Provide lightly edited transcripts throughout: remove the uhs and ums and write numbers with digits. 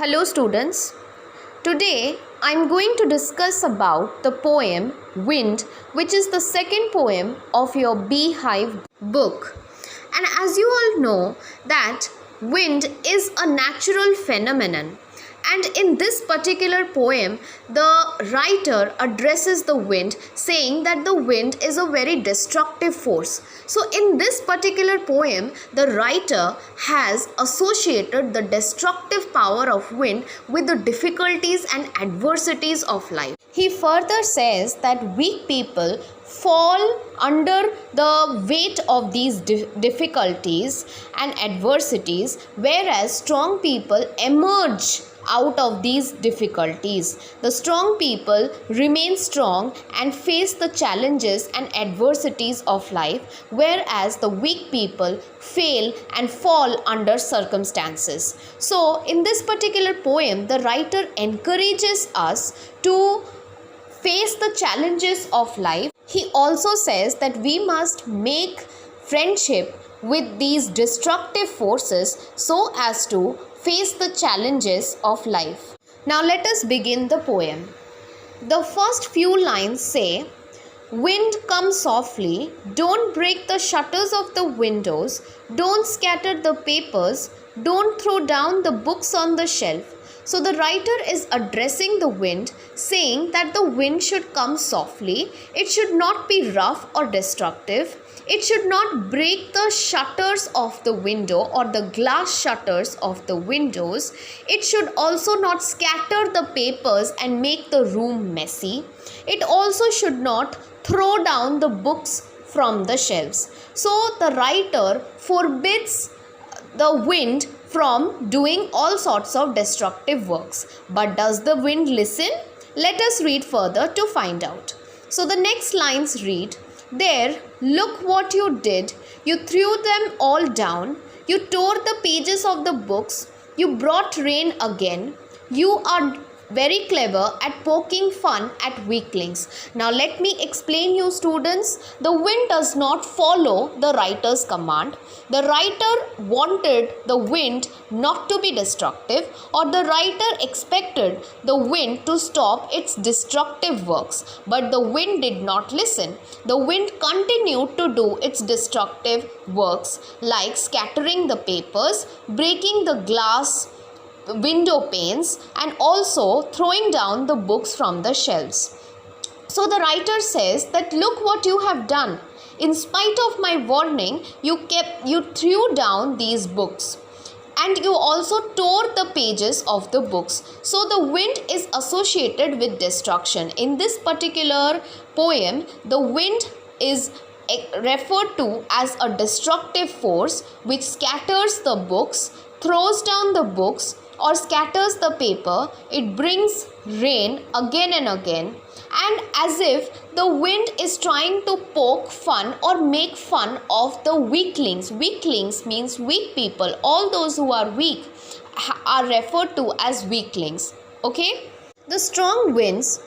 Hello students. Today I am going to discuss about the poem Wind, which is the second poem of your Beehive book. And as you all know that wind is a natural phenomenon, and in this particular poem the writer addresses the wind, saying that the wind is a very destructive force. So in this particular poem the writer has associated the destructive power of wind with the difficulties and adversities of life. He further says that weak people fall under the weight of these difficulties and adversities, whereas strong people emerge out of these difficulties. The strong people remain strong and face the challenges and adversities of life, whereas the weak people fail and fall under circumstances. So in this particular poem the writer encourages us to face the challenges of life. He also says that we must make friendship with these destructive forces so as to face the challenges of life. Now let us begin the poem. The first few lines say, "Wind, come softly, don't break the shutters of the windows, don't scatter the papers, don't throw down the books on the shelf." So the writer is addressing the wind, saying that the wind should come softly, it should not be rough or destructive, it should not break the shutters of the window or the glass shutters of the windows, it should also not scatter the papers and make the room messy, it also should not throw down the books from the shelves. So the writer forbids the wind from doing all sorts of destructive works. But does the wind listen? Let us read further to find out. So the next lines read, "There, look what you did. You threw them all down. You tore the pages of the books. You brought rain again. You are very clever at poking fun at weaklings." Now let me explain you students. The wind does not follow the writer's command. The writer wanted the wind not to be destructive, or the writer expected the wind to stop its destructive works. But the wind did not listen. The wind continued to do its destructive works, like scattering the papers, breaking the glass window panes, and also throwing down the books from the shelves. So the writer says that look what you have done. In spite of my warning, you threw down these books, and you also tore the pages of the books. So the wind is associated with destruction. In this particular poem, the wind is referred to as a destructive force which scatters the books, throws down the books, or scatters the paper. It brings rain again and again, and as if the wind is trying to poke fun or make fun of the weaklings. Weaklings means weak people. All those who are weak are referred to as weaklings. Okay? The strong winds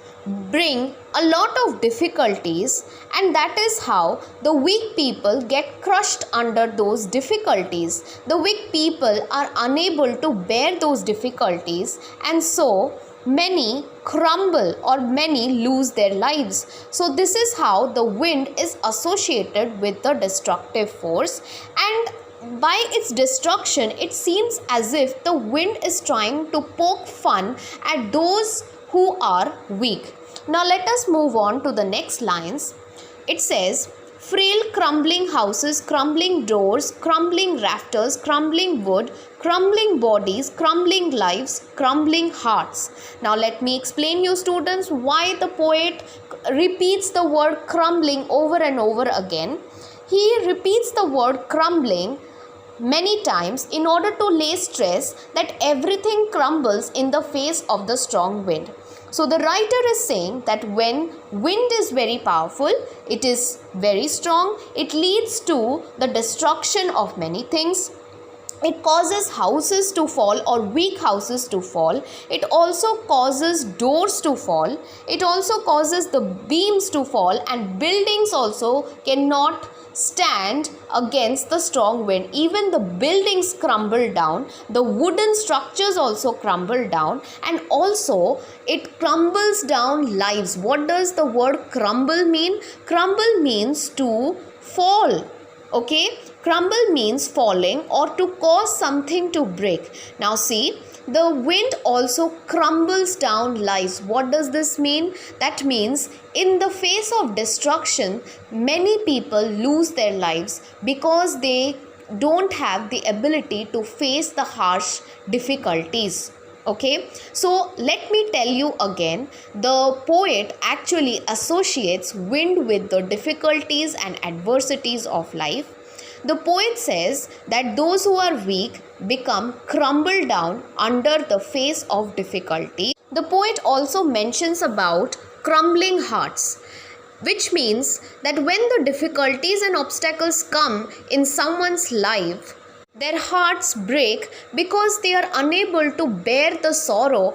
bring a lot of difficulties, and that is how the weak people get crushed under those difficulties. The weak people are unable to bear those difficulties, and so many crumble or many lose their lives. So this is how the wind is associated with the destructive force, and by its destruction it seems as if the wind is trying to poke fun at those who are weak. Now let us move on to the next lines. It says, "Frail crumbling houses, crumbling doors, crumbling rafters, crumbling wood, crumbling bodies, crumbling lives, crumbling hearts." Now let me explain you students why the poet repeats the word crumbling over and over again. He repeats the word crumbling many times in order to lay stress that everything crumbles in the face of the strong wind. So the writer is saying that when wind is very powerful, it is very strong, it leads to the destruction of many things. It causes houses to fall or weak houses to fall. It also causes doors to fall. It also causes the beams to fall, and buildings also cannot stand against the strong wind. Even the buildings crumble down, the wooden structures also crumble down, and also it crumbles down lives. What does the word crumble mean? Crumble means to fall. Okay, crumble means falling or to cause something to break. Now see, the wind also crumbles down lives. What does this mean? That means in the face of destruction, many people lose their lives because they don't have the ability to face the harsh difficulties. Okay, so let me tell you again, the poet actually associates wind with the difficulties and adversities of life. The poet says that those who are weak become crumbled down under the face of difficulty. The poet also mentions about crumbling hearts, which means that when the difficulties and obstacles come in someone's life, their hearts break because they are unable to bear the sorrow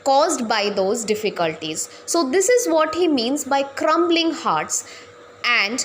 caused by those difficulties. So this is what he means by crumbling hearts, and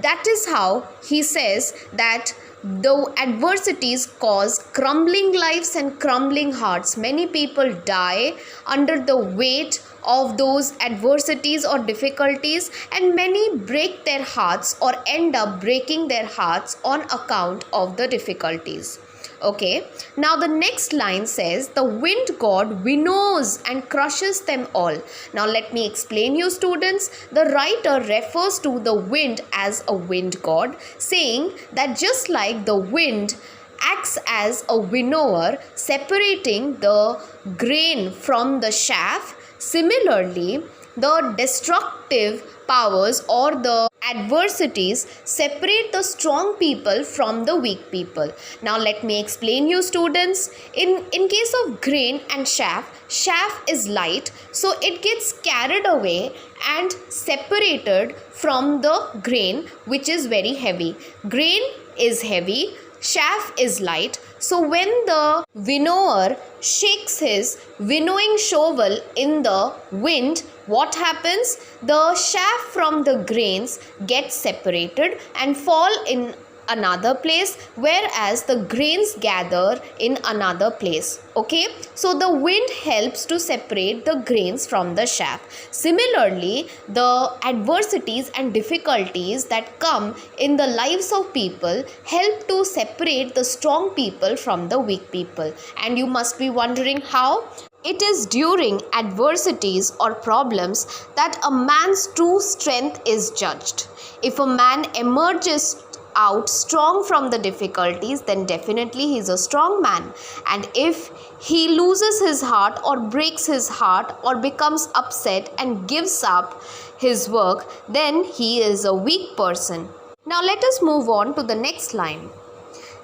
that is how he says that the adversities cause crumbling lives and crumbling hearts. Many people die under the weight of those adversities or difficulties, and many break their hearts or end up breaking their hearts on account of the difficulties. Okay, now the next line says, the wind god winnows and crushes them all. Now let me explain you students. The writer refers to the wind as a wind god, saying that just like the wind acts as a winnower, separating the grain from the chaff, similarly the destructive powers or the adversities separate the strong people from the weak people. Now let me explain you students. In case of grain and chaff is light, so it gets carried away and separated from the grain, which is very heavy. Grain is heavy, chaff is light. So when the winnower shakes his winnowing shovel in the wind, what happens? The chaff from the grains get separated and fall in another place, whereas the grains gather in another place. Okay, so the wind helps to separate the grains from the chaff. Similarly, the adversities and difficulties that come in the lives of people help to separate the strong people from the weak people. And you must be wondering how? It is during adversities or problems that a man's true strength is judged. If a man emerges out strong from the difficulties, then definitely he is a strong man. And if he loses his heart or breaks his heart or becomes upset and gives up his work, then he is a weak person. Now let us move on to the next line.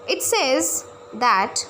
It says that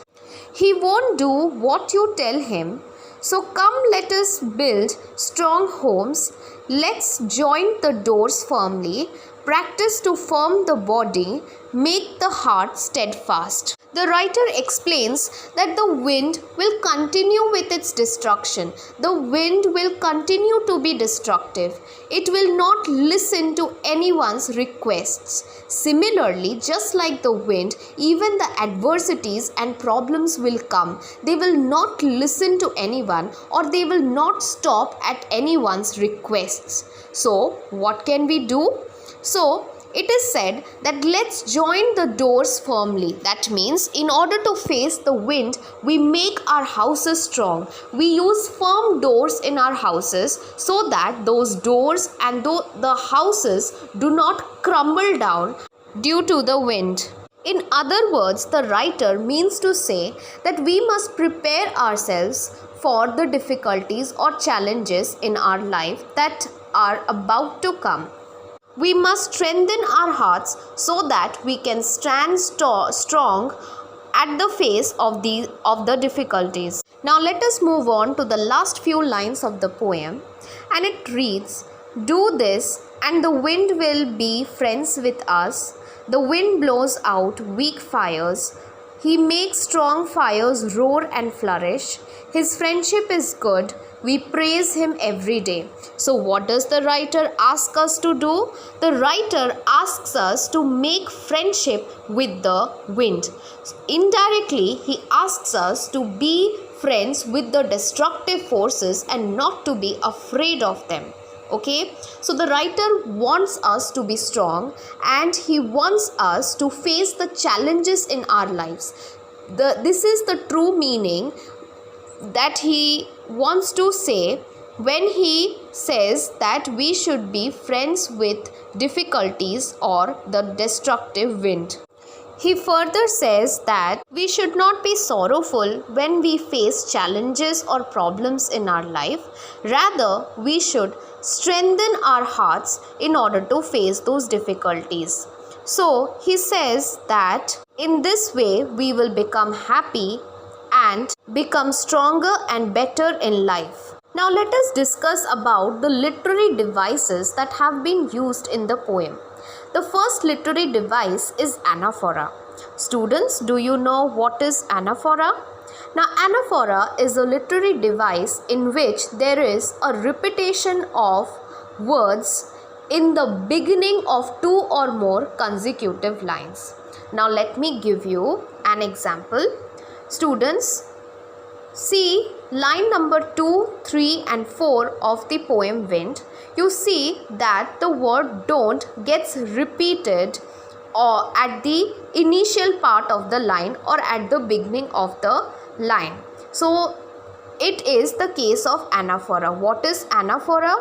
he won't do what you tell him. So come, let us build strong homes. Let's join the doors firmly. Practice to firm the body, make the heart steadfast. The writer explains that the wind will continue with its destruction. The wind will continue to be destructive. It will not listen to anyone's requests. Similarly, just like the wind, even the adversities and problems will come. They will not listen to anyone, or they will not stop at anyone's requests. So, what can we do? So, it is said that let's join the doors firmly. That means in order to face the wind, we make our houses strong. We use firm doors in our houses so that those doors and the houses do not crumble down due to the wind. In other words, the writer means to say that we must prepare ourselves for the difficulties or challenges in our life that are about to come. We must strengthen our hearts so that we can stand strong at the face of the difficulties. Now let us move on to the last few lines of the poem, and it reads, do this and the wind will be friends with us. The wind blows out weak fires, He makes strong fires roar and flourish. His friendship is good. We praise him every day. So what does the writer ask us to do? The writer asks us to make friendship with the wind. Indirectly, he asks us to be friends with the destructive forces and not to be afraid of them. Okay, so the writer wants us to be strong and he wants us to face the challenges in our lives. This is the true meaning that he wants to say when he says that we should be friends with difficulties or the destructive wind. He further says that we should not be sorrowful when we face challenges or problems in our life. Rather, we should strengthen our hearts in order to face those difficulties. So, he says that in this way we will become happy and become stronger and better in life. Now, let us discuss about the literary devices that have been used in the poem. The first literary device is anaphora. Students, do you know what is anaphora? Now, anaphora is a literary device in which there is a repetition of words in the beginning of two or more consecutive lines. Now, let me give you an example. Students, see line number 2, 3 and 4 of the poem Wind. You see that the word don't gets repeated or at the initial part of the line or at the beginning of the line. So it is the case of anaphora. What is anaphora?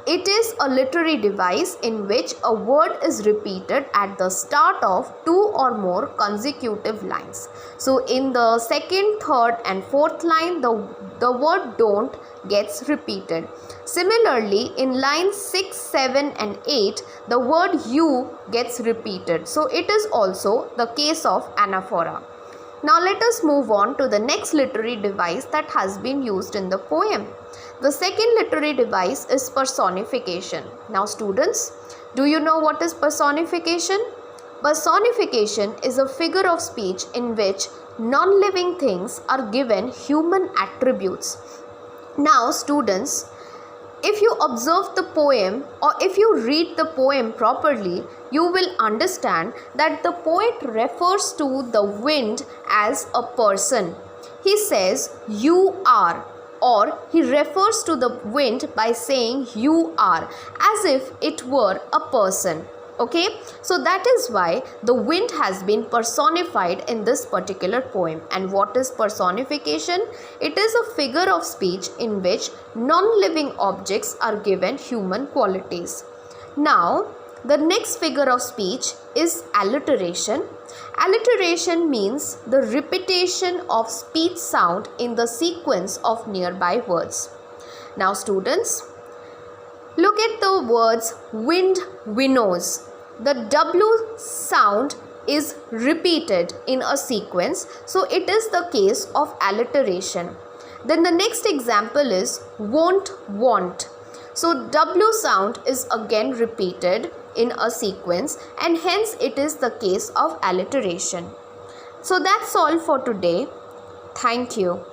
It is a literary device in which a word is repeated at the start of two or more consecutive lines. So in the second, third and fourth line, the word don't gets repeated. Similarly, in lines 6, 7 and 8, the word you gets repeated. So it is also the case of anaphora. Now let us move on to the next literary device that has been used in the poem. The second literary device is personification. Now students, do you know what is personification? Personification is a figure of speech in which non-living things are given human attributes. Now students, if you observe the poem or if you read the poem properly, you will understand that the poet refers to the wind as a person. He says, you are, or he refers to the wind by saying you are, as if it were a person. Okay, so that is why the wind has been personified in this particular poem. And what is personification? It is a figure of speech in which non-living objects are given human qualities. Now, the next figure of speech is alliteration. Alliteration means the repetition of speech sound in the sequence of nearby words. Now students, look at the words wind winnows. The W sound is repeated in a sequence, so it is the case of alliteration. Then the next example is won't want. So W sound is again repeated in a sequence and hence it is the case of alliteration. So that's all for today. Thank you.